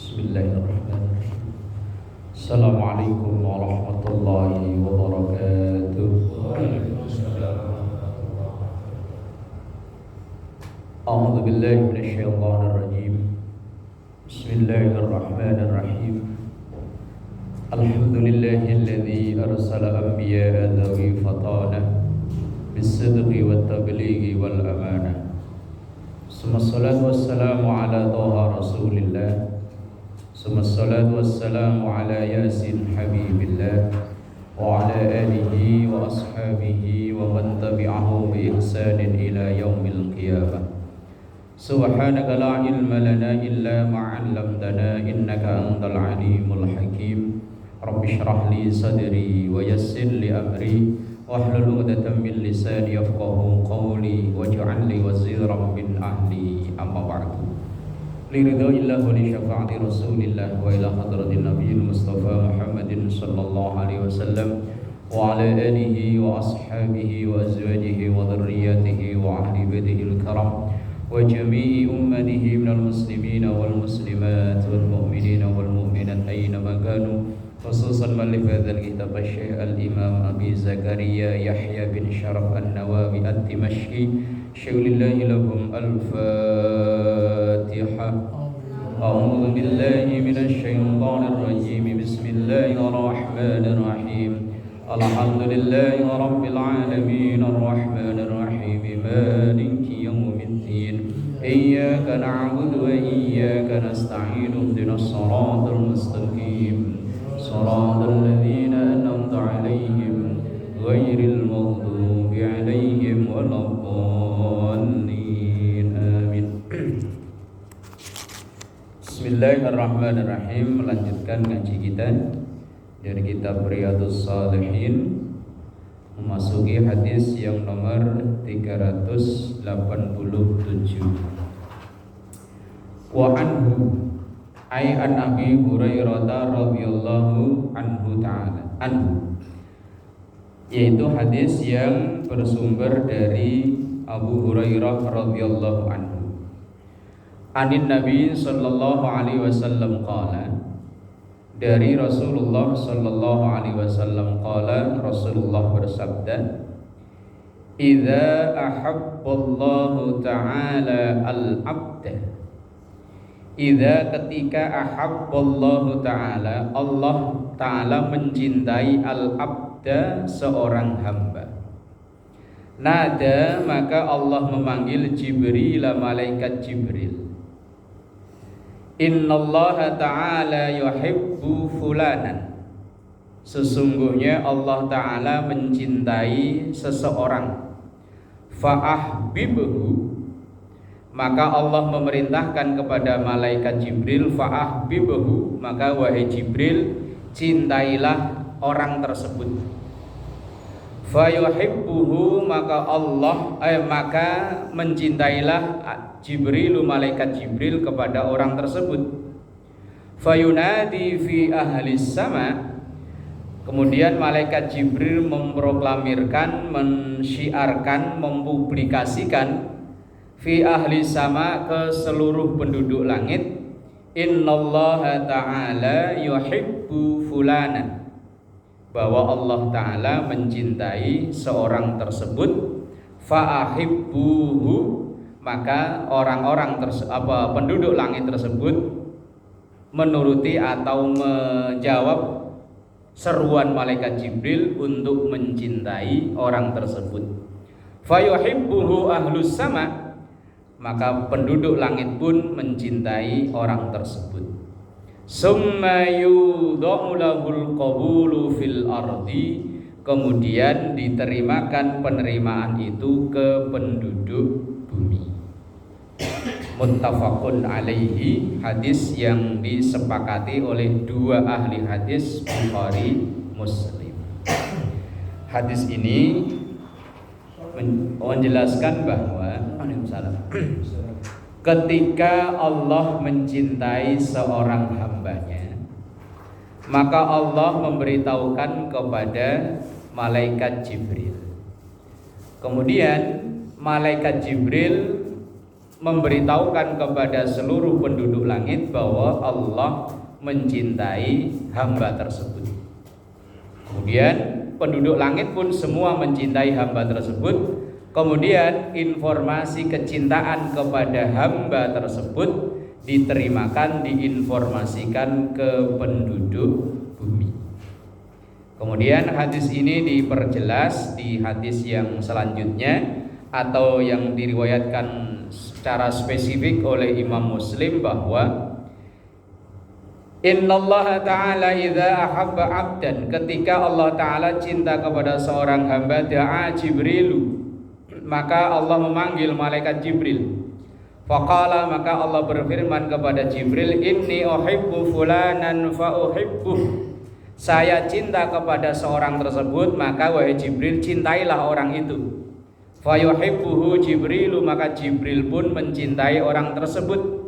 Bismillahirrahmanirrahim. Assalamualaikum warahmatullahi wabarakatuh. A'udzu billahi minasyaitonir rajim. Bismillahirrahmanirrahim. Alhamdulillahilladzi arsala anbiya'a dzawi fatana bis-sidqi wat-tablighi wal amanah. Summassalatu wassalamu ala Taha Rasulillah. Summassalatu wassalamu ala Yasin Habibillah wa ala alihi wa ashabihi wa man tabi'ahu bi ihsanin ila yaumil qiyamah. Subhanaka la ilma lana illa ma 'allamtana innaka antal alimul hakim. Rabbi shrah li sadri wa yassir li amri wahlul 'uqdatam min lisani yafqahu qawli waj'al li waziran min ahli. Amma ba'du. Liridha'illah wa li syafa'ati Rasulillah wa ila hadratin Nabiyil Mustafa Muhammadin sallallahu alaihi wasallam wa ala alihi wa ashabihi wa azwajihi wa dhurriyyatihi wa ahli baitihi al-karam wa jami'i ummatihi minal muslimina wal muslimat wal mu'minina wal mu'minat aina ma kanu, khususan malif hadzal kitab Syekh al-Imam Abi Zakaria Yahya bin Syaraf an-Nawawi ad-Dimashqi. Syaulillahi lahum al-Fatihah. A'udzu billahi minasy syaithanir rajim. Bismillahirrahmanirrahim. Alhamdulillahi rabbil alamin arrahmanir rahim maliki yaumiddin. Iyyaka na'budu wa iyyaka nasta'in. Ihdinas siratal mustaqim. Siratal ladzina an'amta 'alaihim ghairil maghdubi 'alaihim waladdallin. Amin. Bismillahirrahmanirrahim. Melanjutkan ngaji kita dari kitab Riyadhus Shalihin, memasuki hadis yang nomor 387. Wa anhu ay an Abi Hurairah radhiyallahu anhu ta'ala anhu, yaitu hadis yang bersumber dari Abu Hurairah radhiyallahu anhu. Anin Nabi sallallahu alaihi wasallam qala, dari Rasulullah sallallahu alaihi wasallam qala, Rasulullah bersabda, idza ahabballahu ta'ala al-'abda, idza ketika ahabballahu ta'ala, Allah ta'ala mencintai al-'abda, seorang hamba. Nada, maka Allah memanggil Jibril, malaikat Jibril. Innallaha ta'ala yuhibbu fulanan, sesungguhnya Allah ta'ala mencintai seseorang. Fa'ahbibhu, maka Allah memerintahkan kepada malaikat Jibril, fa'ahbibhu, maka wahai Jibril, cintailah orang tersebut. Fayuhibbuhu, maka maka mencintailah Jibril, malaikat Jibril, kepada orang tersebut. Fayunadi fi ahlis sama, kemudian malaikat Jibril memproklamirkan, mensyiarkan, mempublikasikan fi ahlis sama, ke seluruh penduduk langit, innallaha ta'ala yuhibbu fulanan, bahwa Allah ta'ala mencintai seorang tersebut. Fa'ahibbuhu, maka orang-orang penduduk langit tersebut menuruti atau menjawab seruan malaikat Jibril untuk mencintai orang tersebut. Fayuhibbuhu ahlus sama, maka penduduk langit pun mencintai orang tersebut. Summa yudha'u lahul qabulu fil ardi, kemudian diterimakan penerimaan itu ke penduduk bumi. Muttafaqun alaihi, hadis yang disepakati oleh dua ahli hadis, Bukhari Muslim. Hadis ini menjelaskan bahwa ketika Allah mencintai seorang hambanya, maka Allah memberitahukan kepada malaikat Jibril. Kemudian malaikat Jibril memberitahukan kepada seluruh penduduk langit bahwa Allah mencintai hamba tersebut. Kemudian penduduk langit pun semua mencintai hamba tersebut. Kemudian informasi kecintaan kepada hamba tersebut diterimakan, diinformasikan ke penduduk bumi. Kemudian hadis ini diperjelas di hadis yang selanjutnya atau yang diriwayatkan secara spesifik oleh Imam Muslim bahwa innallaha ta'ala idza ahabba 'abdan, ketika Allah Ta'ala cinta kepada seorang hamba, da'a Jibrilu, maka Allah memanggil malaikat Jibril. Faqala, maka Allah berfirman kepada Jibril, inni uhibbu fulanan fa uhibbuh, saya cinta kepada seorang tersebut, maka wahai Jibril cintailah orang itu. Fayuhibbuhu Jibrilu, maka Jibril pun mencintai orang tersebut.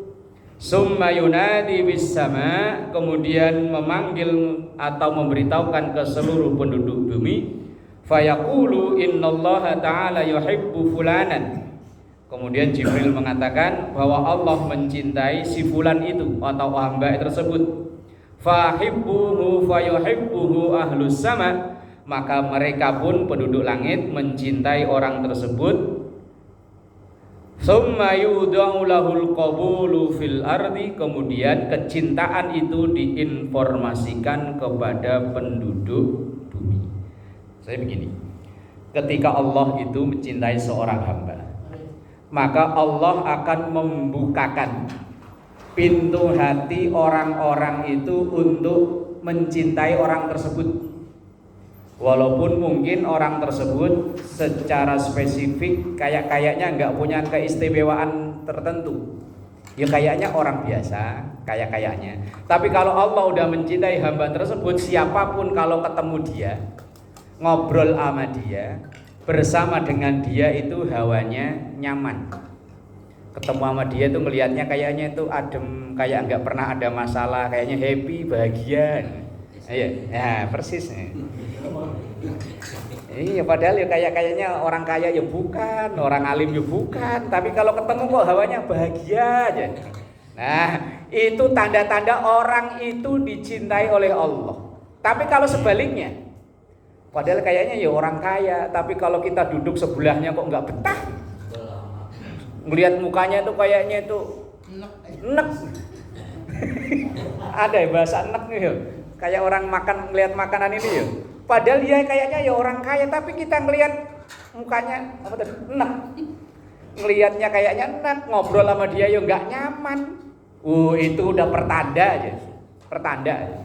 Summa yunadi bis sama, kemudian memanggil atau memberitahukan ke seluruh penduduk bumi. Fayaqulu innallaha ta'ala yuhibbu fulanan, kemudian Jibril mengatakan bahwa Allah mencintai si fulan itu atau hamba tersebut. Fahibbuhu fayuhibbuhu ahlus sama, maka mereka pun penduduk langit mencintai orang tersebut. Summa yudau lahul qabulu fil ardi, kemudian kecintaan itu diinformasikan kepada penduduk bumi. Saya begini, ketika Allah itu mencintai seorang hamba, maka Allah akan membukakan pintu hati orang-orang itu untuk mencintai orang tersebut. Walaupun mungkin orang tersebut secara spesifik kayaknya nggak punya keistimewaan tertentu, ya kayaknya orang biasa, kayaknya. Tapi kalau Allah udah mencintai hamba tersebut, siapapun kalau ketemu dia, ngobrol sama dia, bersama dengan dia itu hawanya nyaman. Ketemu sama dia itu ngelihatnya kayaknya itu adem, kayak nggak pernah ada masalah, kayaknya happy, bahagia. Iya, ya persis. Iya, padahal ya kayaknya orang kaya ya bukan, orang alim ya bukan, tapi kalau ketemu kok hawanya bahagia aja. Nah, itu tanda-tanda orang itu dicintai oleh Allah. Tapi kalau sebaliknya, padahal kayaknya ya orang kaya, tapi kalau kita duduk sebelahnya kok nggak betah. Ngelihat mukanya itu kayaknya itu enek. Ada ya bahasa enek nih ya. Kayak orang makan, ngelihat makanan ini ya. Padahal dia kayaknya ya orang kaya, tapi kita ngelihat mukanya apa tadi? Enak. Ngelihatnya kayaknya enak, ngobrol sama dia ya nggak nyaman. Itu udah pertanda aja. Pertanda aja.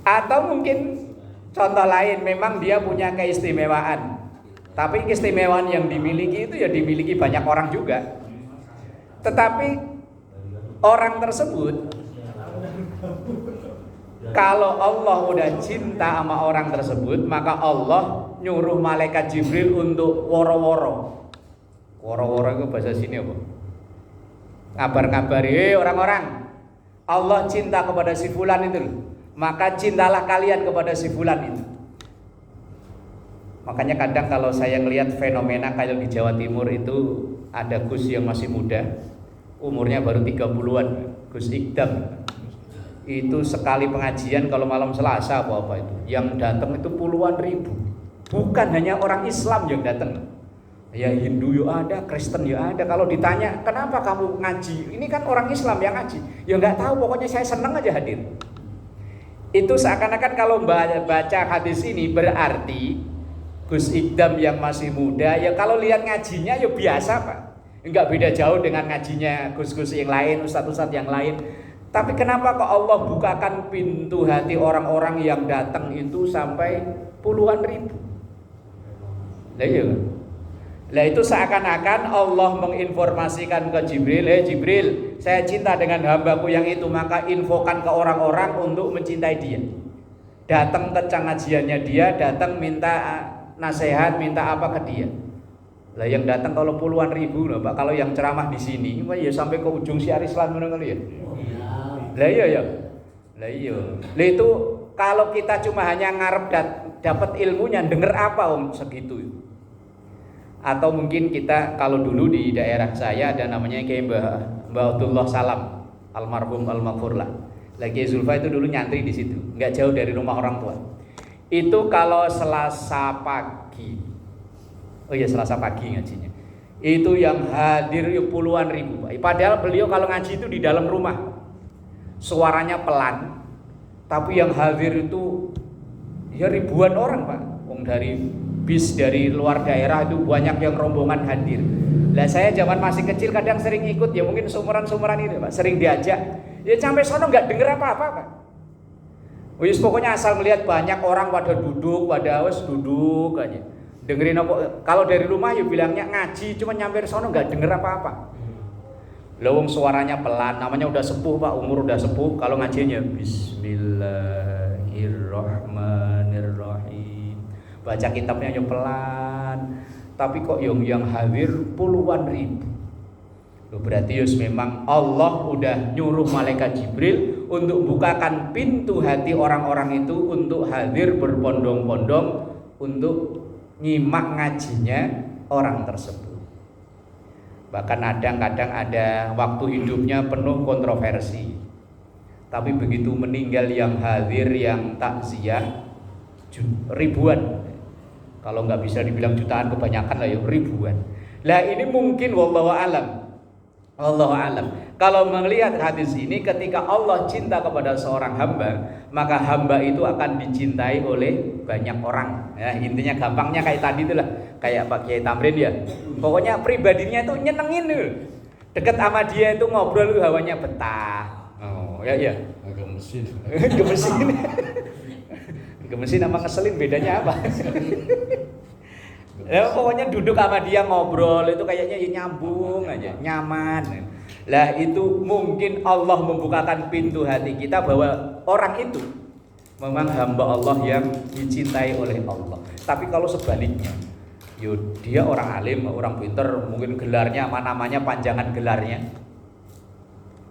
Atau mungkin contoh lain, memang dia punya keistimewaan. Tapi keistimewaan yang dimiliki itu ya dimiliki banyak orang juga. Tetapi orang tersebut, kalau Allah udah cinta sama orang tersebut, maka Allah nyuruh malaikat Jibril untuk woro-woro. Woro-woro itu bahasa sini apa? Kabar-kabari, orang-orang, Allah cinta kepada si fulan itu, maka cintalah kalian kepada si fulan itu. Makanya kadang kalau saya ngelihat fenomena kayak di Jawa Timur itu, ada Gus yang masih muda, umurnya baru 30-an, Gus Ikdam. Itu sekali pengajian kalau malam Selasa apa itu, yang datang itu puluhan ribu. Bukan hanya orang Islam yang datang, ya Hindu ya ada, Kristen ya ada. Kalau ditanya kenapa kamu ngaji, ini kan orang Islam yang ngaji, ya nggak tahu, pokoknya saya senang aja hadir. Itu seakan-akan kalau baca hadis ini berarti Gus Ikdam yang masih muda, ya kalau lihat ngajinya ya biasa Pak, nggak beda jauh dengan ngajinya Gus-Gus yang lain, ustadz-ustadz yang lain. Tapi kenapa kok Allah bukakan pintu hati orang-orang yang datang itu sampai puluhan ribu? Nah, iya. Nah itu seakan-akan Allah menginformasikan ke Jibril, Jibril, saya cinta dengan hambaku yang itu, maka infokan ke orang-orang untuk mencintai dia. Datang ke pengajiannya dia, datang minta nasihat, minta apa ke dia. Lah yang datang kalau puluhan ribu loh Pak, kalau yang ceramah di sini, ya sampai ke ujung syiar Islam kali ya. Lah iya ya. Lah iya. Lah itu kalau kita cuma hanya ngarep dapat ilmunya, denger apa segitu. Atau mungkin kita kalau dulu di daerah saya ada namanya Kiai Mbah Abdullah Salam, almarhum almarfurlah. Lagi Zulfa itu dulu nyantri di situ, nggak jauh dari rumah orang tua. Itu kalau Selasa pagi, oh iya Selasa pagi ngajinya, itu yang hadir puluhan ribu. Padahal beliau kalau ngaji itu di dalam rumah, suaranya pelan, tapi yang hadir itu ya ribuan orang Pak. Wong dari bis dari luar daerah itu banyak yang rombongan hadir. Lah saya zaman masih kecil kadang sering ikut, ya mungkin sumuran-sumuran ini Pak, sering diajak. Ya sampai sono nggak denger apa-apa Pak. Wis pokoknya asal melihat banyak orang pada duduk aja. Dengerin apa? Kalau dari rumah ya bilangnya ngaji, cuma nyampe sono nggak denger apa-apa. Lawang suaranya pelan, namanya udah sepuh Pak, umur udah sepuh. Kalau ngajinya Bismillahirrahmanirrahim. Baca kitabnya yang pelan, tapi kok yang hadir puluhan ribu. Loh, berarti yus memang Allah udah nyuruh malaikat Jibril untuk bukakan pintu hati orang-orang itu untuk hadir berbondong-bondong untuk nyimak ngajinya orang tersebut. Bahkan kadang-kadang ada waktu hidupnya penuh kontroversi, tapi begitu meninggal yang hadir yang takziah ribuan. Kalau nggak bisa dibilang jutaan, kebanyakan lah ya ribuan. Lah ini mungkin wallahu alam. Kalau melihat hadis ini, ketika Allah cinta kepada seorang hamba, maka hamba itu akan dicintai oleh banyak orang. Ya, intinya gampangnya kayak tadi itulah, kayak Pak Kiai Tamrin ya. Pokoknya pribadinya itu nyenengin tuh. Deket sama dia itu ngobrol hawanya betah. Oh ya. Gemesin. Gemesin sama ngeselin bedanya apa? Ya, pokoknya duduk sama dia ngobrol itu kayaknya ya nyambung aja, nyaman. Lah itu mungkin Allah membukakan pintu hati kita bahwa orang itu memang hamba Allah yang dicintai oleh Allah. Tapi kalau sebaliknya, dia orang alim, orang pinter, mungkin gelarnya namanya panjangan gelarnya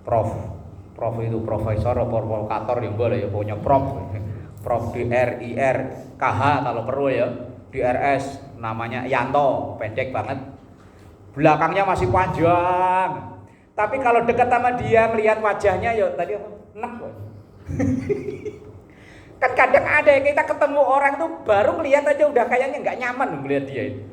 Prof itu profesor atau provokator yang boleh ya, pokoknya Prof DRIR KH kalau perlu ya, DRS namanya Yanto, pendek banget, belakangnya masih panjang. Tapi kalau dekat sama dia melihat wajahnya ya tadi apa? Enak. Kan kadang ada yang kita ketemu orang tuh baru melihat aja udah kayaknya nggak nyaman melihat dia itu.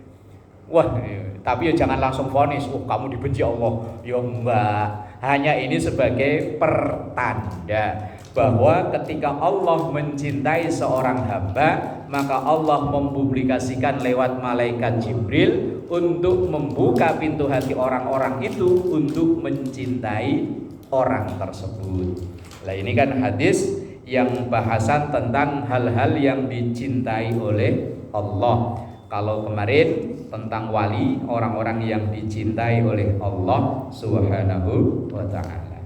Wah, tapi ya jangan langsung vonis, kamu dibenci Allah. Ya enggak, hanya ini sebagai pertanda bahwa ketika Allah mencintai seorang hamba, maka Allah mempublikasikan lewat malaikat Jibril untuk membuka pintu hati orang-orang itu untuk mencintai orang tersebut. Nah ini kan hadis yang bahasan tentang hal-hal yang dicintai oleh Allah. Kalau kemarin tentang wali, orang-orang yang dicintai oleh Allah Subhanahu wa ta'ala.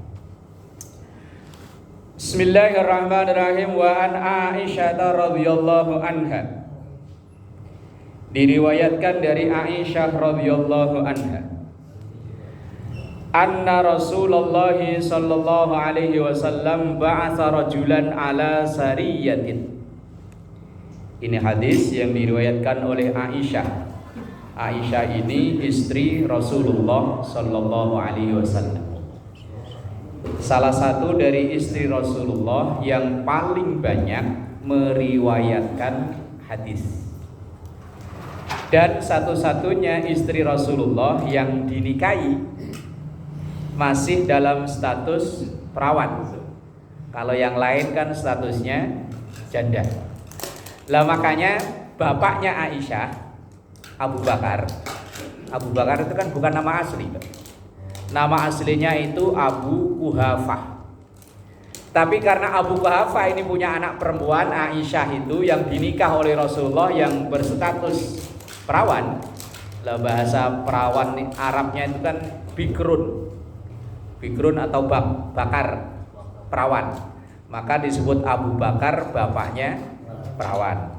Bismillahirrahmanirrahim. Wa an Aisyah radhiyallahu anha, diriwayatkan dari Aisyah radhiyallahu anha, anna Rasulullah sallallahu alaihi wasallam ba'atha rajulan ala sariyatin. Ini hadis yang diriwayatkan oleh Aisyah. Aisyah ini istri Rasulullah sallallahu alaihi wasallam, salah satu dari istri Rasulullah yang paling banyak meriwayatkan hadis, dan satu-satunya istri Rasulullah yang dinikahi masih dalam status perawan. Kalau yang lain kan statusnya janda. Lah makanya bapaknya Aisyah, Abu Bakar itu kan bukan nama asli. Nama aslinya itu Abu Quhafah. Tapi karena Abu Quhafah ini punya anak perempuan, Aisyah itu yang dinikah oleh Rasulullah yang berstatus perawan. Lah bahasa perawan Arabnya itu kan bikrun atau bakar, perawan. Maka disebut Abu Bakar, bapaknya perawan.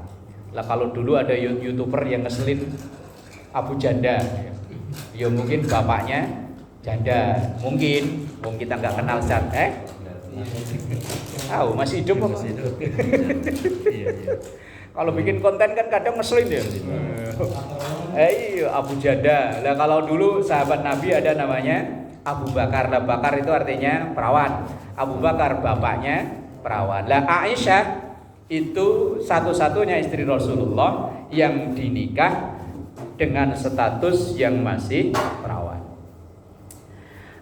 Lah kalau dulu ada YouTuber yang ngeselin Abu Janda, ya mungkin bapaknya janda, mungkin kita nggak kenal secara masih hidup apa? Iya. Kalau bikin konten kan kadang ngeselin ya. Iya, Abu Janda. Lah kalau dulu sahabat Nabi ada namanya Abu Bakar. Lah Bakar itu artinya perawan. Abu Bakar bapaknya perawan. Lah Aisyah itu satu-satunya istri Rasulullah yang dinikah dengan status yang masih perawan.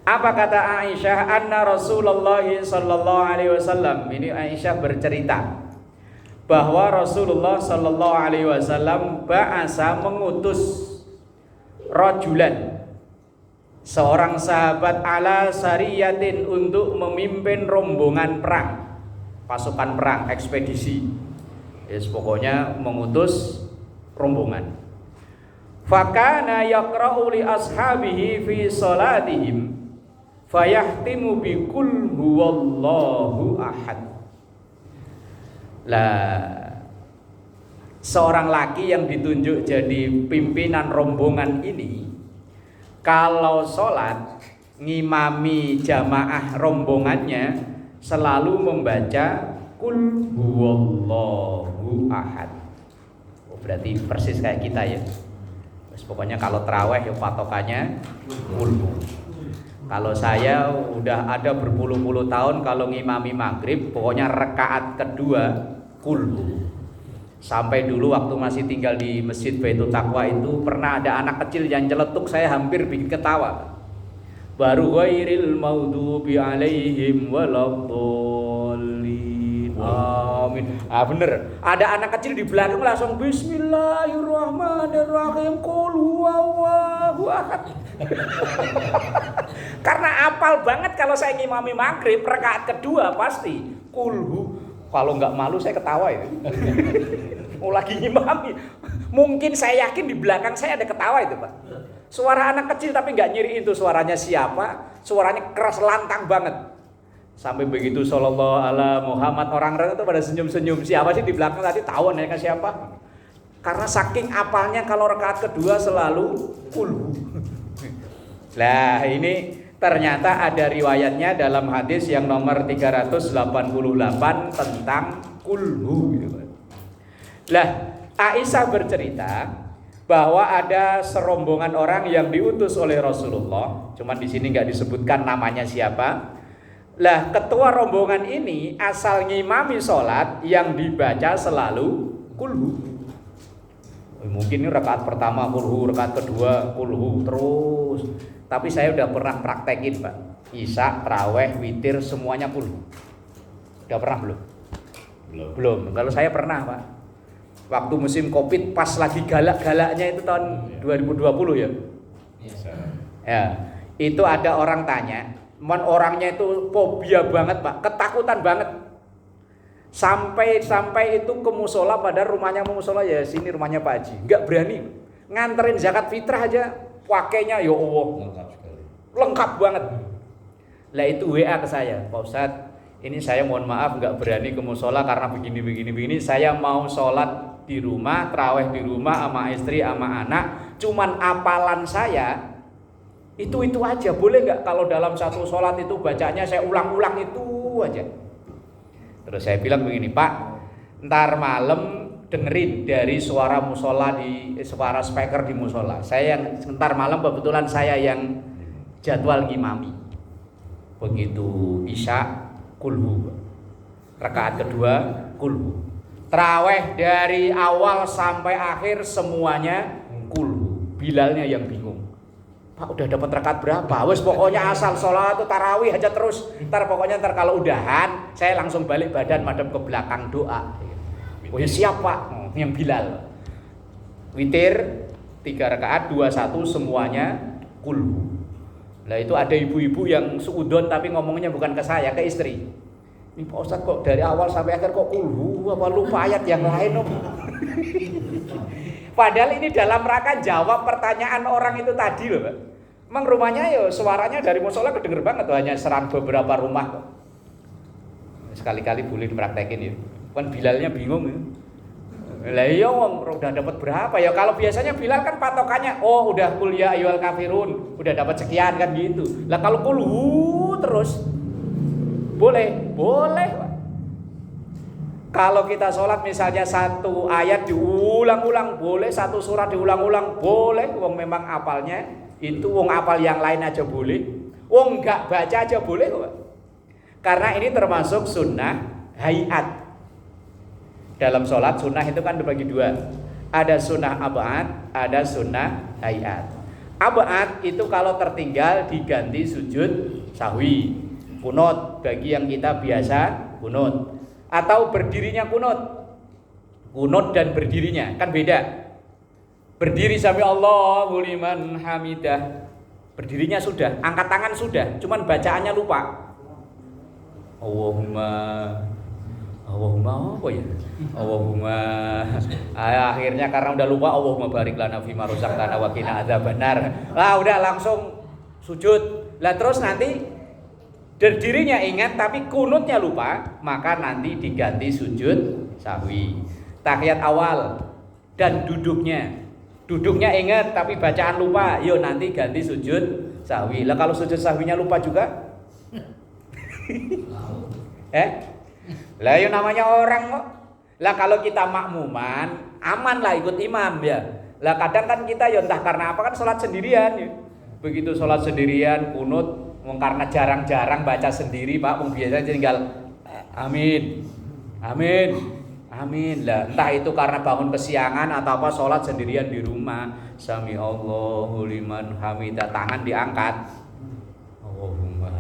Apa kata Aisyah? Anna Rasulullah sallallahu alaihi wasallam. Ini Aisyah bercerita bahwa Rasulullah sallallahu alaihi wasallam ba'asa mengutus rajulan, seorang sahabat, ala sariyatin, untuk memimpin rombongan perang, pasukan perang, ekspedisi. Yes, pokoknya mengutus rombongan. Fakana yaqra'u li ashabihi fi salatihim fayahtimu bi qul huwallahu ahad. Lah seorang laki yang ditunjuk jadi pimpinan rombongan ini kalau sholat ngimami jamaah rombongannya selalu membaca qul huwallahu ahad. Oh, berarti persis kayak kita ya. Terus pokoknya kalau tarawih ya patokannya qul. Kalau saya udah ada berpuluh-puluh tahun kalau ngimami maghrib pokoknya rakaat kedua kulhu. Sampai dulu waktu masih tinggal di Masjid Baitul Taqwa itu pernah ada anak kecil yang celetuk, saya hampir bikin ketawa. Baru ghairil maghdubi alaihim waladdallin. Amin. Ah bener, ada anak kecil di belakang langsung bismillahirrahmanirrahim qul huwallahu ahad. Karena apal banget kalau saya ngimami maghrib rakaat kedua pasti kulhu. Kalau nggak malu saya ketawa itu. Oh lagi ngimami. Mungkin saya yakin di belakang saya ada ketawa itu Pak. Suara anak kecil tapi nggak nyiri itu suaranya siapa? Suaranya keras lantang banget. Sampai begitu sallallahu ala Muhammad, orang-orang itu pada senyum-senyum. Siapa sih di belakang tadi, tahu mereka siapa? Karena saking apalnya kalau rakaat kedua selalu kulhu. Lah ini ternyata ada riwayatnya dalam hadis yang nomor 388 tentang kulhu. Lah Aisyah bercerita bahwa ada serombongan orang yang diutus oleh Rasulullah. Cuman di sini nggak disebutkan namanya siapa. Lah ketua rombongan ini asal ngimami sholat yang dibaca selalu kulhu. Mungkin ini rakaat pertama kulhu, rakaat kedua kulhu terus. Tapi saya udah pernah praktekin Pak. Isya, tarawih, witir semuanya kulhu. Udah pernah belum? Belum. Kalau saya pernah Pak. Waktu musim Covid pas lagi galak-galaknya itu tahun 2020 ya. Ya. Itu ada orang tanya, orangnya itu fobia banget Pak, ketakutan banget. Sampai itu ke musola, pada rumahnya musola ya sini rumahnya Pak Haji. Enggak berani nganterin zakat fitrah aja pakainya ya Allah. Lengkap banget. Lah itu WA ke saya, Pak Ustadz, ini saya mohon maaf nggak berani ke musola karena begini. Saya mau sholat di rumah, tarawih di rumah sama istri sama anak. Cuman apalan saya itu aja, boleh nggak kalau dalam satu sholat itu bacanya saya ulang-ulang itu aja. Terus saya bilang begini, Pak, ntar malam dengerin dari suara musola suara speaker di musola. Saya yang ntar malam kebetulan saya yang jadwal ngimami. Begitu isya kulhu, rakaat kedua kulhu, tarawih dari awal sampai akhir semuanya kulhu. Bilalnya yang bingung, Pak udah dapat rakaat berapa? Wes pokoknya asal sholat itu tarawih aja terus. Ntar kalau udahan saya langsung balik badan madep ke belakang doa. Oh ya siap Pak, yang Bilal. Witir 3 rakaat 21 semuanya kulhu. Lah itu ada ibu-ibu yang suudon tapi ngomongnya bukan ke saya, ke istri. Ini Pak Ustadz kok dari awal sampai akhir kok kulhu, apa lupa ayat yang lain Om? Padahal ini dalam rangka jawab pertanyaan orang itu tadi loh Pak. Emang rumahnya ya suaranya dari musola kedenger banget tuh, hanya serang beberapa rumah kok. Sekali-kali boleh dipraktekin ya. Kan Bilalnya bingung ya. Lah iya udah dapat berapa ya? Kalau biasanya Bilal kan patokannya oh udah qul ya ayyuhal kafirun, udah dapat sekian kan gitu. Lah kalau kulhu terus boleh Pak. Kalau kita sholat misalnya satu ayat diulang-ulang boleh, satu surat diulang-ulang boleh. Wong memang apalnya itu, wong apal yang lain aja boleh. Wong nggak baca aja boleh kok. Karena ini termasuk sunnah hayat. Dalam sholat sunnah itu kan dibagi dua. Ada sunnah ab'ad, ada sunnah hayat. Ab'ad itu kalau tertinggal diganti sujud sahwi, kunut bagi yang kita biasa kunut. Atau berdirinya kunut dan berdirinya kan beda. Berdiri sami Allahu liman hamidah, berdirinya sudah, angkat tangan sudah, cuman bacaannya lupa. Allahumma apa ya? Allahumma akhirnya karena udah lupa Allahumma barik lana fima razaqtana wa qina adzabannar. Lah udah langsung sujud. Lah terus nanti berdirinya ingat tapi kunutnya lupa, maka nanti diganti sujud sahwi. Tahiyat awal dan duduknya ingat tapi bacaan lupa, yuk nanti ganti sujud sahwi. Lah kalau sujud sahwinya lupa juga lah yuk namanya orang kok. Lah kalau kita makmuman aman lah ikut imam ya. Lah kadang kan kita ya entah karena apa kan sholat sendirian ya. Begitu sholat sendirian kunut, karena jarang-jarang baca sendiri Pak, biasanya tinggal amin lah. Entah itu karena bangun kesiangan atau apa, sholat sendirian di rumah, sami Allahu liman hamidah, tangan diangkat, Allahumma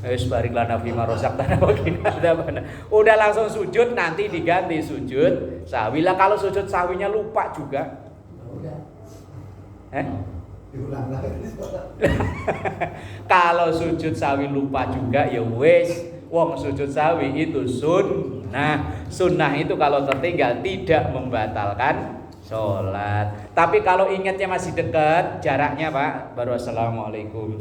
barik lana fima razaqtana wa qina adzabannar. Udah langsung sujud, nanti diganti sujud sahwi. Lah kalau sujud sahwinya lupa juga kalau sujud sawi lupa juga ya wis, wong sujud sawi itu sunnah itu kalau tertinggal tidak membatalkan sholat. Tapi kalau ingatnya masih dekat jaraknya Pak, baru assalamualaikum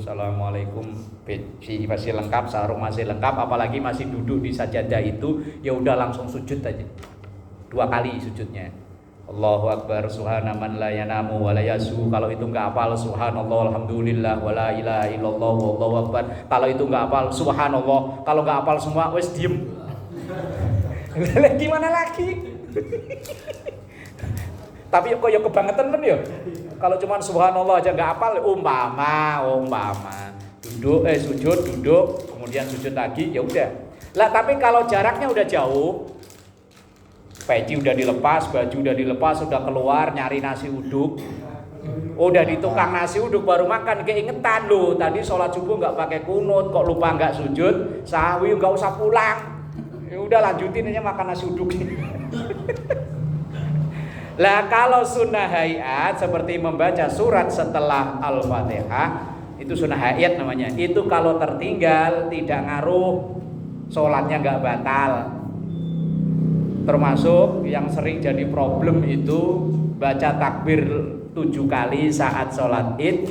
masih lengkap, sarung masih lengkap, apalagi masih duduk di sajadah itu, ya udah langsung sujud aja 2 kali sujudnya. Allahu Akbar, subhanaman la yanamu wa la yasu. Kalau itu enggak hafal subhanallah alhamdulillah wa la ilaha illallah wallahu akbar. Kalau itu enggak hafal subhanallah. Kalau enggak hafal semua wes diem. Gimana lagi? Tapi kok ya kebangetan kan ya. Kalau cuma subhanallah aja enggak hafal, umpama sujud duduk kemudian sujud lagi ya udah. Lah tapi kalau jaraknya udah jauh, peci udah dilepas, baju udah dilepas, udah keluar nyari nasi uduk, udah di tukang nasi uduk baru makan, keingetan loh tadi sholat subuh nggak pakai kunut, kok lupa nggak sujud sahwi, nggak usah pulang, ya udah lanjutin aja makan nasi uduk. Lah kalau sunnah hayat seperti membaca surat setelah Al-Fatihah itu sunnah hayat namanya. Itu kalau tertinggal tidak ngaruh, sholatnya nggak batal. Termasuk yang sering jadi problem itu baca takbir 7 kali saat sholat id.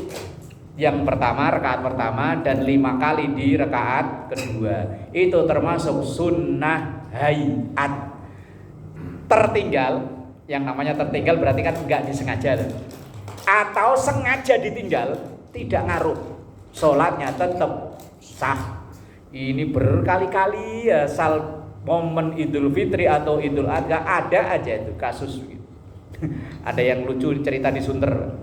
Yang pertama, rakaat pertama, dan 5 kali di rakaat kedua. Itu termasuk sunnah hayat. Tertinggal, yang namanya tertinggal berarti kan enggak disengaja. Atau sengaja ditinggal, tidak ngaruh, sholatnya tetap sah. Ini berkali-kali ya, momen Idul Fitri atau Idul Adha ada aja itu kasus gitu. Ada yang lucu cerita di Sunter,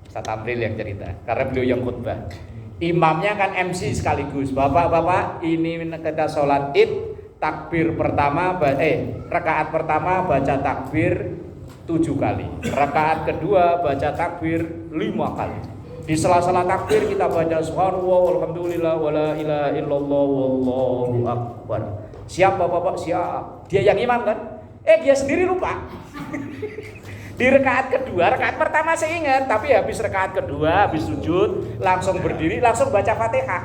Ustaz Amril yang cerita, karena beliau yang khutbah. Imamnya kan MC sekaligus. Bapak-bapak, ini kita sholat id, takbir pertama, rakaat pertama baca takbir 7 kali, rakaat kedua baca takbir 5 kali. Di sela-sela takbir kita baca subhanallah walhamdulillah wala ilaha illallah wallahu akbar. Siap bapak-bapak, siap. Dia yang imam kan? Dia sendiri lupa. Di rakaat kedua, rakaat pertama saya ingat, tapi habis rakaat kedua, habis sujud, langsung berdiri, langsung baca Fatihah.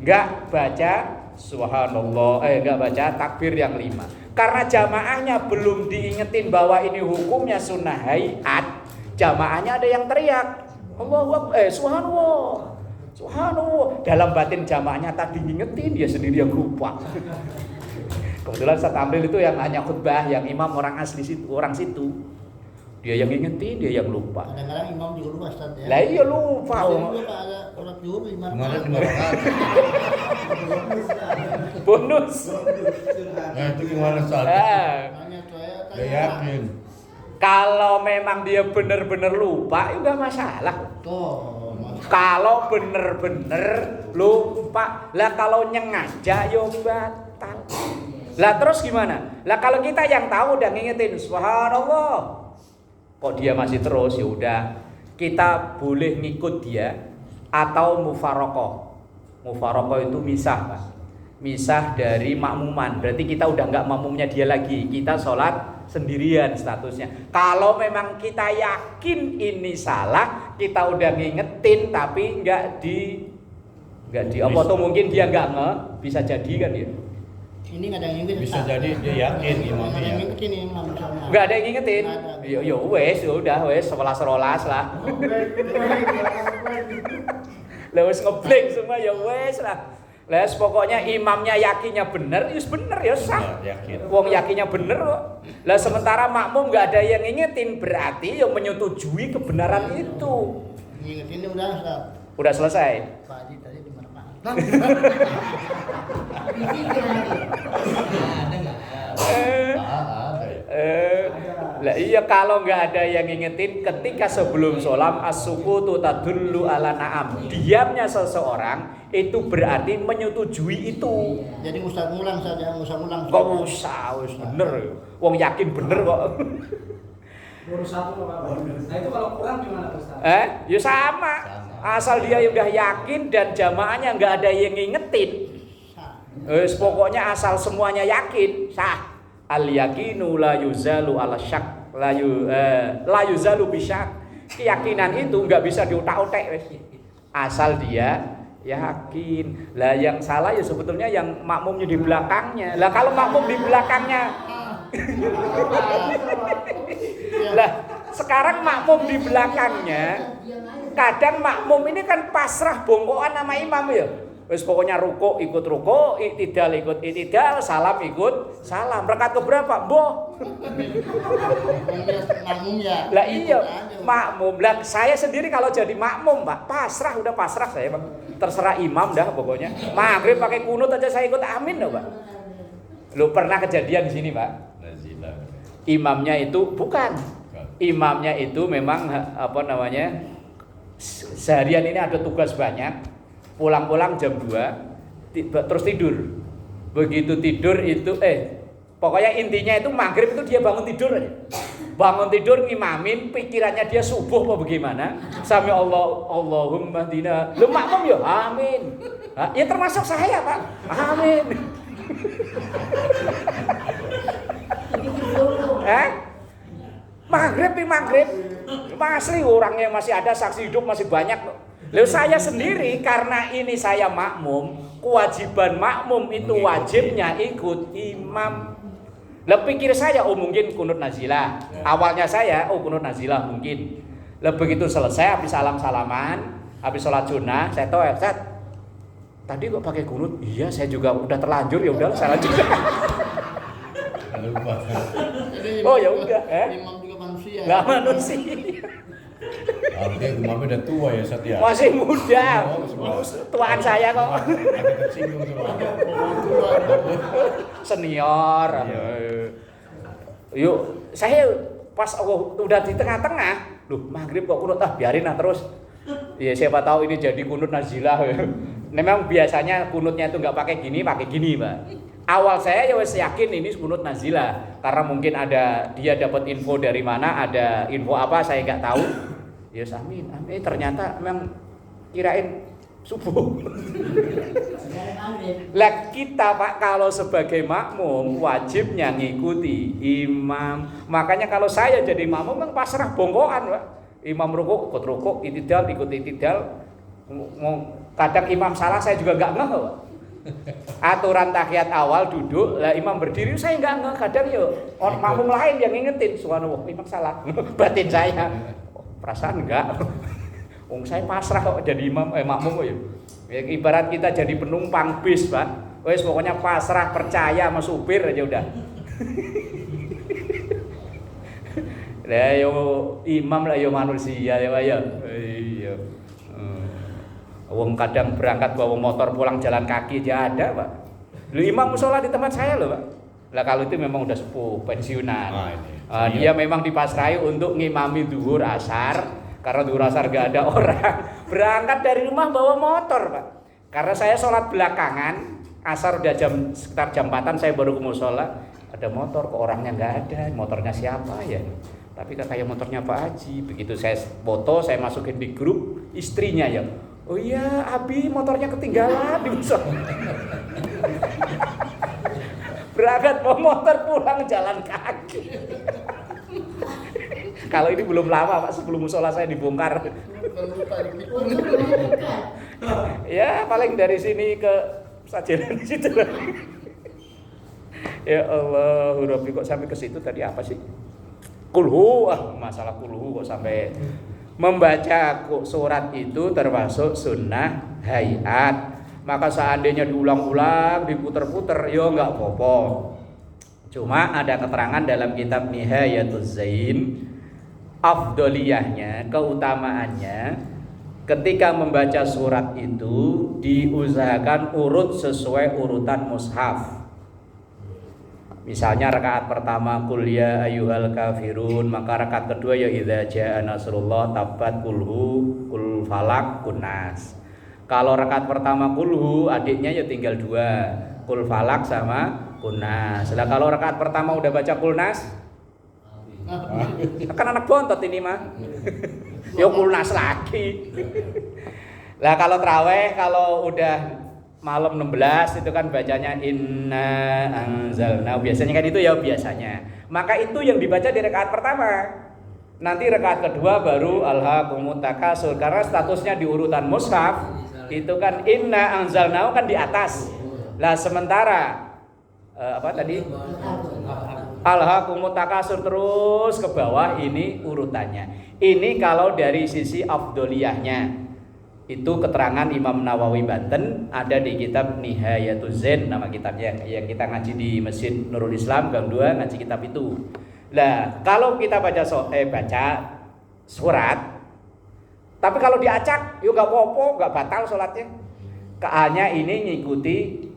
Enggak baca subhanallah, enggak baca takbir yang 5. Karena jamaahnya belum diingetin bahwa ini hukumnya sunnah hayat. Jamaahnya ada yang teriak, Allahu Akbar, subhanallah. Subhanallah, dalam batin jamaahnya tadi ngingetin, dia sendiri yang lupa. Kebetulan Ustaz Amril itu yang hanya khutbah, yang imam orang asli situ, orang situ. Dia yang ingetin, dia yang lupa. Kadang-kadang imam juga lupa Ustaz ya. Lah iya lupa. Saya juga Pak ada sholat zuhur 5 Kemarin rakaat. 5 rakaat. Bonus. Nah itu gimana Ustaz? Makanya saya Gak yakin. Kalau memang dia benar-benar lupa, ya enggak masalah. Tuh, Kalau bener-bener lupa, lah kalau nyengaja yo batal. Lah terus gimana? Lah kalau kita yang tahu udah ngingetin, subhanallah, kok dia masih terus, ya udah kita boleh ngikut dia atau mufarokoh. Mufarokoh itu misah, Pak. Misah dari makmuman. Berarti kita udah nggak makmumnya dia lagi. Kita sholat sendirian statusnya. Kalau memang kita yakin ini salah, kita udah ngingetin tapi nggak di apa tuh mungkin dia nggak bisa jadi kan ya. ini nggak ada yang ngingetin. Bisa jadi dia yakin Nggak ada yang imamnya. ngingetin imam misalnya. Nggak ada yang ngingetin. Nggak ada. Yo wes, udah wes 11 lah. Lah wes ngeblank semua ya wes lah. Lah pokoknya imamnya yakinnya bener, ya bener ya sah. Yakin. Wong yakinnya bener kok. Lah sementara makmum nggak ada yang ngingetin, berarti yang menyetujui kebenaran itu. Ngingetin udah Ustaz. Udah selesai. Pak Haji tadi 5 rakaat. Lah iya kalau nggak ada yang ngingetin ketika sebelum sholat as-sukutu tadullu ala na'am. Diamnya seseorang itu berarti menyetujui itu. Jadi usah ngulang saja, usah ngulang. Kok usah, wis bener. Wong yakin bener kok. Baru satu apa? Nah itu kalau kurang gimana Ustaz? Ya sama. Asal dia udah yakin dan jamaahnya nggak ada yang ngingetin. Wis pokoknya asal semuanya yakin, sah. Al yakinu la yuzalu ala syak, la yuzalu bisyak. Keyakinan itu nggak bisa diutak-utek wis. Asal dia yakin. Lah yang salah ya sebetulnya yang makmumnya di belakangnya. Lah kalau makmum di belakangnya lah sekarang makmum di belakangnya, kadang makmum ini kan pasrah bongkoan sama imam ya. Wis pokoknya ruko ikut ruko, iktidal ikut iktidal, salam ikut salam. Rakaat keberapa? Mbah. Makmum ya. Lah iya, makmum. Lah saya sendiri kalau jadi makmum, Pak, pasrah udah pasrah saya, Pak. Terserah imam dah pokoknya. Maghrib pakai kunut aja saya ikut amin loh, Pak. Lu pernah kejadian di sini, Pak? Nazilah. Imamnya itu bukan. Imamnya itu memang apa namanya? Seharian ini ada tugas banyak. Pulang-pulang jam 2 terus tidur. Begitu tidur itu pokoknya intinya itu maghrib itu dia bangun tidur aja. Bangun tidur ngimamin, pikirannya dia subuh apa bagaimana? Sami Allahumma dina. Lu makmum ya? Amin. Ya termasuk saya, Pak. Amin. Maghrib. Asli orang yang masih ada saksi hidup masih banyak. Lalu saya sendiri karena ini saya makmum, kewajiban makmum itu wajibnya ikut imam. Lah pikir saya mungkin kunut nazilah. Awalnya saya kunut nazilah mungkin. Lah begitu selesai habis salam-salaman, habis sholat sunnah, saya tahu Ustaz. Tadi kok pakai kunut? Iya, saya juga udah terlanjur ya udah saya lanjut. Lupa. Oh ya udah, Imam juga manusia. Lah manusia. Oke, imamnya udah tua ya Ustaz ya. Masih muda. Oh, Tuaan saya kok. Agak tersinggung sama. Senior. Yuk, saya pas udah di tengah-tengah, loh maghrib kok kunut biarin terus. Ya siapa tahu ini jadi kunut nazilah. Memang biasanya kunutnya itu nggak pakai gini, Pak. Awal saya ya wes yakin ini kunut nazilah karena mungkin ada dia dapat info dari mana, ada info apa saya nggak tahu. Ya amin. Ternyata memang kirain subuh. Lah kita Pak kalau sebagai makmum wajibnya ngikuti imam. Makanya kalau saya jadi makmum memang pasrah bongkoan, Pak. Imam rukuk ikut rukuk, itidal ikut itidal. Kadang imam salah saya juga nggak ngeh, Pak. Aturan tahiyat awal duduk, lah imam berdiri saya nggak ngeh. Kadang yo makmum lain yang ngingetin, subhanallah imam salah. Batin saya, perasaan enggak. Wong saya pasrah kok jadi makmum kok ya. Ibarat kita jadi penumpang bis, Pak. Wes pokoknya pasrah, percaya sama supir aja udah. Lah yo imam lah yo manusia ya Pak ya. Iya. Wong kadang berangkat bawa motor pulang jalan kaki aja ada Pak. Lu imam musola di tempat saya loh Pak. Lah kalau itu memang udah sepuh pensiunan. Dia memang dipasrai untuk ngimami zuhur asar karena zuhur asar gak ada orang. Berangkat dari rumah bawa motor Pak. Karena saya sholat belakangan asar udah sekitar jam 4-an saya baru ke musola. Ada motor kok orangnya nggak ada. Motornya siapa ya? Tapi katanya motornya Pak Haji. Begitu saya foto, saya masukin di grup istrinya ya. Oh iya, Abi motornya ketinggalan di musola. Berangkat bawa motor pulang jalan kaki. Kalau ini belum lama Pak, sebelum musola saya dibongkar. Ya paling dari sini ke Sajenan di situ. Ya Allah, Rabbi kok sampai ke situ tadi apa sih? Kulhu, masalah kulhu kok sampai membaca surat itu termasuk sunnah hayat. Maka seandainya diulang-ulang, diputer-puter, ya enggak apa-apa. Cuma ada keterangan dalam kitab Nihayatuz Zain, afdoliyahnya, keutamaannya, ketika membaca surat itu diusahakan urut sesuai urutan mushaf. Misalnya rakaat pertama qul ya ayyuhal kafirun, maka rakaat kedua ya idza jaa nasrullah tabbat kulhu kul falak kunas. Kalau rakaat pertama kulhu adiknya ya tinggal 2, kul falak sama kunas. Nah kalau rakaat pertama udah baca kulnas, kan anak bontot ini mah. Ya kulnas lagi. Lah kalau traweh kalau udah malam 16 itu kan bacanya inna anzalna. Biasanya kan itu ya biasanya. Maka itu yang dibaca di rakaat pertama. Nanti rakaat kedua baru alhaqumut takasur karena statusnya di urutan mushaf itu kan inna anzalna kan di atas. Lah sementara apa tadi? Alhaqumut takasur terus ke bawah ini urutannya. Ini kalau dari sisi afdoliyahnya. Itu keterangan Imam Nawawi Banten ada di kitab Nihayatuz Zain nama kitabnya yang kita ngaji di Masjid Nurul Islam Gang 2 ngaji kitab itu. Nah, kalau kita baca surat tapi kalau diacak yuk gak apa-apa, gak batal sholatnya. Hanya ini ngikuti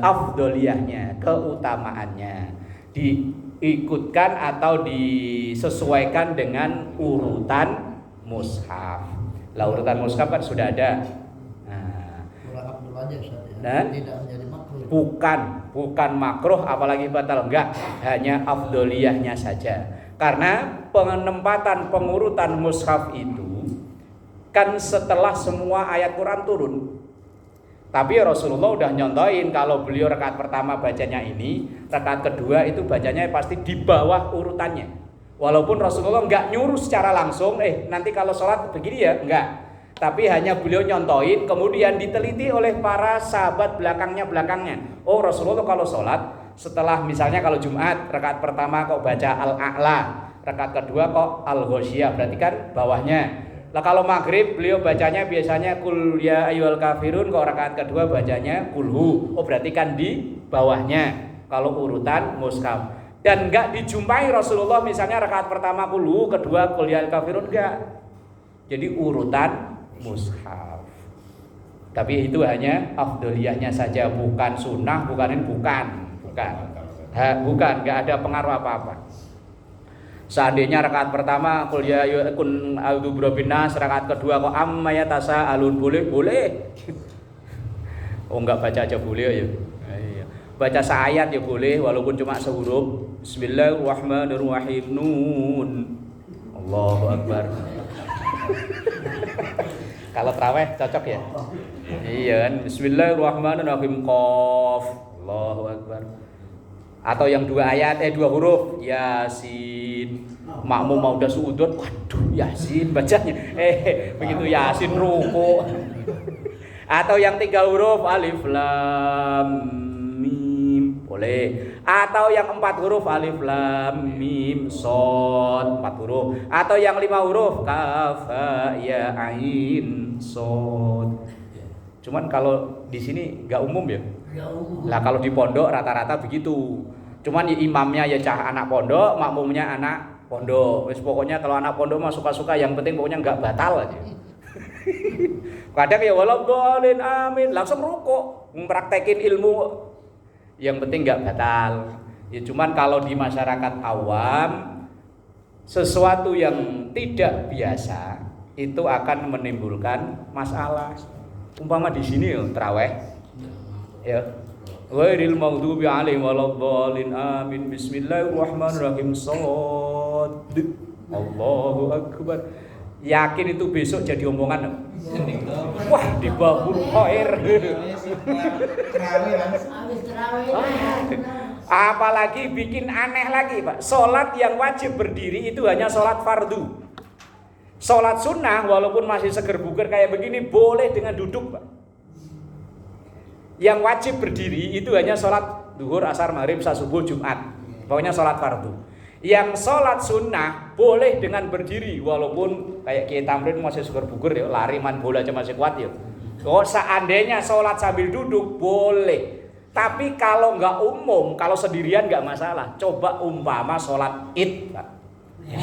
afdoliyahnya, keutamaannya. Diikutkan atau disesuaikan dengan urutan mushaf. Lah urutan mushaf kan sudah ada. Dan tidak menjadi makruh. Bukan makruh apalagi batal, enggak, hanya afdoliyahnya saja. Karena penempatan pengurutan mushaf itu kan setelah semua ayat Quran turun. Tapi Rasulullah udah nyontoin kalau beliau rakaat pertama bacanya ini, rakaat kedua itu bacanya pasti di bawah urutannya. Walaupun Rasulullah enggak nyuruh secara langsung, nanti kalau sholat begini ya, enggak. Tapi hanya beliau nyontoin, kemudian diteliti oleh para sahabat belakangnya. Oh Rasulullah kalau sholat, setelah misalnya kalau Jumat, rakaat pertama kok baca Al-A'la, rakaat kedua kok Al-Ghoshiyah, berarti kan bawahnya. Lah kalau maghrib beliau bacanya biasanya Qul ya ayyuhal kafirun, kok rakaat kedua bacanya Qulhu, oh berarti kan di bawahnya kalau urutan mushaf. Dan enggak dijumpai Rasulullah misalnya rakaat pertama Qulhu, kedua Qul ya ayyuhal kafirun, enggak. Jadi urutan mushaf. Tapi itu hanya afdoliyahnya saja, bukan sunnah, bukan, enggak ada pengaruh apa-apa. Seandainya rakaat pertama Qul ya ayyuhal a'udzu birabbin nas, rakaat kedua kok amma yatasaalun, boleh. Oh enggak baca aja boleh ya. Baca seayat ya boleh walaupun cuma sehuruf. Bismillahirrahmanirrahim nun. Allahu akbar. Kalau tarawih cocok ya? Iya kan? Bismillahirrahmanirrahim qaf. Allahu akbar. Atau yang 2 ayat 2 huruf Yasin. Makmum mau udah suudut, waduh Yasin bacanya. Begitu Yasin ruku. Atau yang 3 huruf alif lam mim, boleh. Atau yang 4 huruf alif lam mim shad 4 huruf. Atau yang 5 huruf kaf ya ain shad. Cuman kalau di sini enggak umum ya. Lah kalau di pondok rata-rata begitu. Cuman imamnya ya cah anak pondok, makmumnya anak pondok. Wis pokoknya kalau anak pondok mah suka-suka, yang penting pokoknya nggak batal aja. Kadang ya waladhdallin amin, langsung rukuk, mempraktekin ilmu. Yang penting nggak batal. Ya cuman kalau di masyarakat awam sesuatu yang tidak biasa itu akan menimbulkan masalah. Umpama di sini tarawih ya. Ghairil maghdubi 'alaihim waladhdallin amin. Bismillahirrahmanirrahim. Shad. Allahu akbar. Yakin itu besok jadi omongan. Wah, di babul khair. Apalagi bikin aneh lagi, Pak. Salat yang wajib berdiri itu hanya salat fardu. Salat sunnah walaupun masih seger buger kayak begini boleh dengan duduk, Pak. Yang wajib berdiri itu hanya sholat duhur, asar, maghrib, isya, subuh, Jumat. Pokoknya sholat fardu. Yang sholat sunnah boleh dengan berdiri, walaupun kayak Kiai Tamrin masih seger buger ya, lari main bola aja masih kuat ya. Oh, seandainya sholat sambil duduk boleh. Tapi kalau nggak umum, kalau sendirian nggak masalah. Coba umpama sholat id, Pak.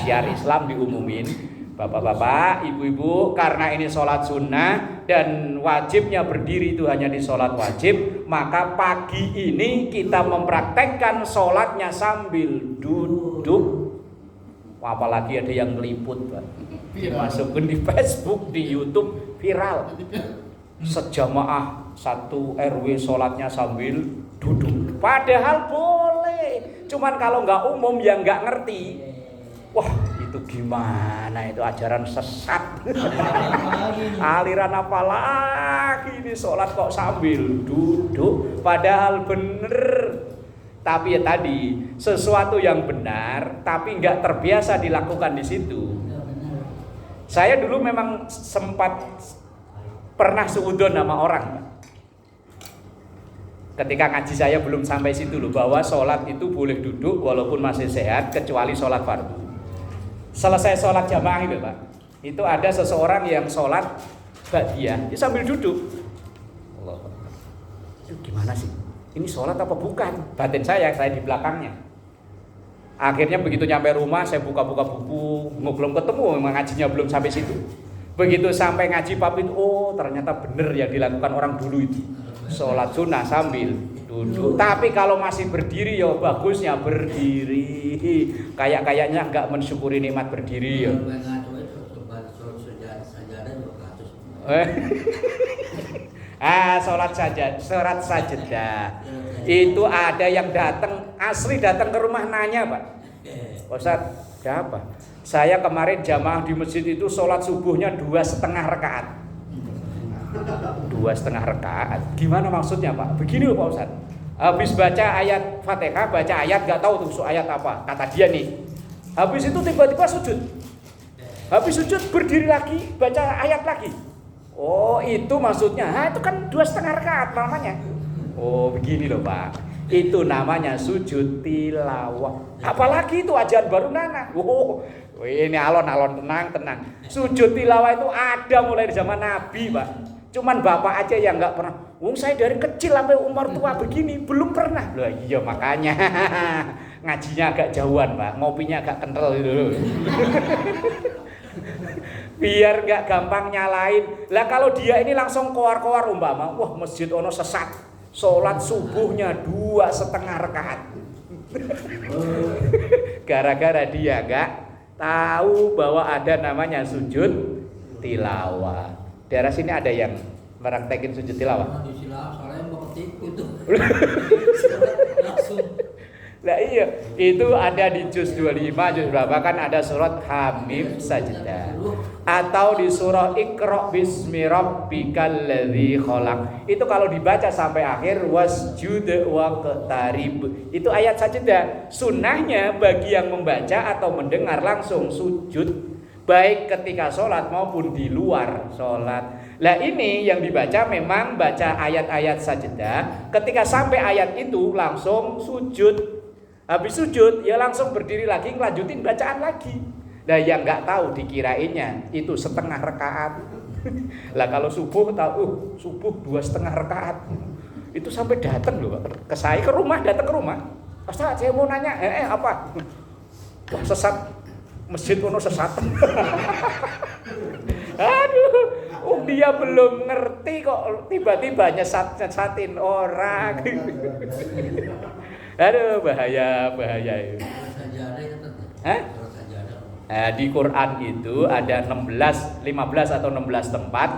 Syiar Islam diumumin. Bapak-bapak, ibu-ibu, karena ini sholat sunnah dan wajibnya berdiri itu hanya di sholat wajib, maka pagi ini kita mempraktekkan sholatnya sambil duduk. Apalagi ada yang meliput, Pak. Dimasukin di Facebook, di YouTube, viral. Sejamaah satu RW sholatnya sambil duduk. Padahal boleh, cuman kalau nggak umum ya nggak ngerti. Wah, itu gimana itu ajaran sesat. Aliran apa lagi ini sholat kok sambil duduk, padahal bener. Tapi ya tadi sesuatu yang benar tapi nggak terbiasa dilakukan di situ. Saya dulu memang sempat pernah suudzon sama orang, ketika ngaji saya belum sampai situ loh, bahwa sholat itu boleh duduk walaupun masih sehat kecuali sholat fardu. Selesai sholat jamaah itu, Pak, itu ada seseorang yang sholat ba'diyah dia sambil duduk. Allah, itu gimana sih? Ini sholat apa bukan? Batin saya di belakangnya. Akhirnya begitu nyampe rumah saya buka-buka buku, belum ketemu, memang ngajinya belum sampai situ. Begitu sampai ngaji bab itu, oh ternyata benar yang dilakukan orang dulu itu. Sholat sunnah sambil duduk. Tapi kalau masih berdiri ya bagusnya berdiri. Kayaknya nggak mensyukuri nikmat berdiri ya. Sholat sajadah. Itu ada yang datang, asli datang ke rumah nanya, Pak. Ustaz, ada apa? Saya kemarin jamaah di masjid itu sholat subuhnya 2,5 rakaat. 2,5 rakaat. Gimana maksudnya, Pak? Begini loh, Pak Ustaz. Habis baca ayat Fatihah, baca ayat nggak tahu tuh ayat apa. Kata dia nih. Habis itu tiba-tiba sujud. Habis sujud berdiri lagi, baca ayat lagi. Oh, itu maksudnya. Itu kan 2,5 rakaat namanya. Oh, begini loh, Pak. Itu namanya sujud tilawah. Apalagi itu ajaran baru nana. Oh, ini alon-alon tenang. Sujud tilawah itu ada mulai di zaman Nabi, Pak. Cuman bapak aja yang nggak pernah. Saya dari kecil sampai umur tua begini belum pernah. Loh, iya makanya ngajinya agak jauhan, Pak. Ngopinya agak kental gitu. Biar nggak gampang nyalain. Lah kalau dia ini langsung koar-koar umpama, wah masjid ono sesat. Sholat subuhnya 2,5 rakaat. Gara-gara dia nggak tahu bahwa ada namanya sujud tilawah. Daerah sini ada yang meraktekin sujud tilawah? Soalnya mau ketik itu. Nah iya, itu ada di juz 25, juz berapa kan ada surat Hamim Sajdah. Atau di surah Iqra bismi rabbikal ladzi khalaq. Itu kalau dibaca sampai akhir wasjud waqtarib. Itu ayat sajdah. Sunnahnya bagi yang membaca atau mendengar langsung sujud, baik ketika sholat maupun di luar sholat. Nah ini yang dibaca memang baca ayat-ayat sajdah. Ketika sampai ayat itu langsung sujud. Habis sujud ya langsung berdiri lagi ngelanjutin bacaan lagi. Nah yang nggak tahu dikirainnya itu 1/2 rakaat. Lah kalau subuh tahu subuh 2,5 rakaat. Itu sampai datang loh ke saya, datang ke rumah. Ustaz saya mau nanya, apa? Wah sesat. masjid ono sesat. Aduh, dia belum ngerti kok tiba-tiba nyesatin orang. Aduh, bahaya itu. Hah? Di Quran itu ada 15 atau 16 tempat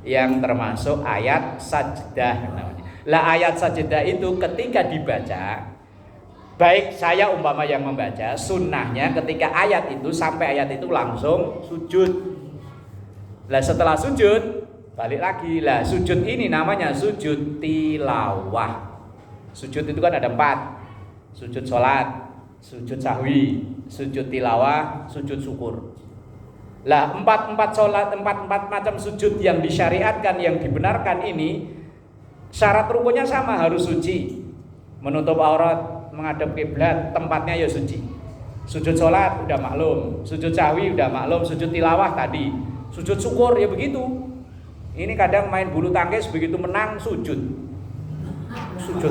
yang termasuk ayat sajdah namanya. Lah ayat sajdah itu ketika dibaca, baik saya umpama yang membaca, sunnahnya ketika ayat itu sampai ayat itu langsung sujud. Lah setelah sujud balik lagi. Lah sujud ini namanya sujud tilawah. Sujud itu kan ada 4. Sujud sholat, sujud sahwi, sujud tilawah, sujud syukur. Lah 4 macam sujud yang disyariatkan, yang dibenarkan ini syarat rukunnya sama, harus suci, menutup aurat, menghadap kiblat, tempatnya ya suci. Sujud sholat udah maklum, sujud sahwi udah maklum, sujud tilawah tadi, sujud syukur ya begitu. Ini kadang main bulu tangkis begitu menang sujud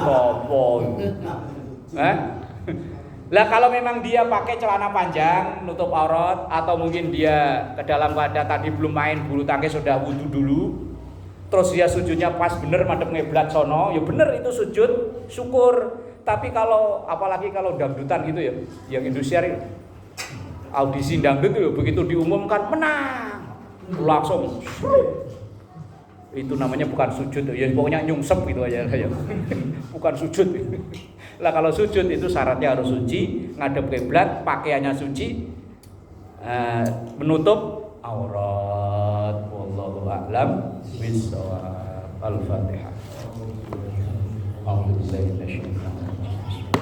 apa? Lah kalau memang dia pakai celana panjang nutup aurat, atau mungkin dia ke dalam keadaan tadi belum main bulu tangkis sudah wudu dulu, terus dia sujudnya pas bener madhep ngiblat sono, ya bener itu sujud syukur. Tapi kalau apalagi kalau dangdutan gitu ya, yang Indosiar audisi dangdut itu begitu diumumkan menang langsung itu namanya bukan sujud ya, pokoknya nyungsep gitu aja ya. Bukan sujud. Lah kalau sujud itu syaratnya harus suci, ngadep kiblat, pakaiannya suci, menutup aurat. Wallahu a'lam bishawab. Al-Fatihah. A'udzu billahi minasyaitonir rajim.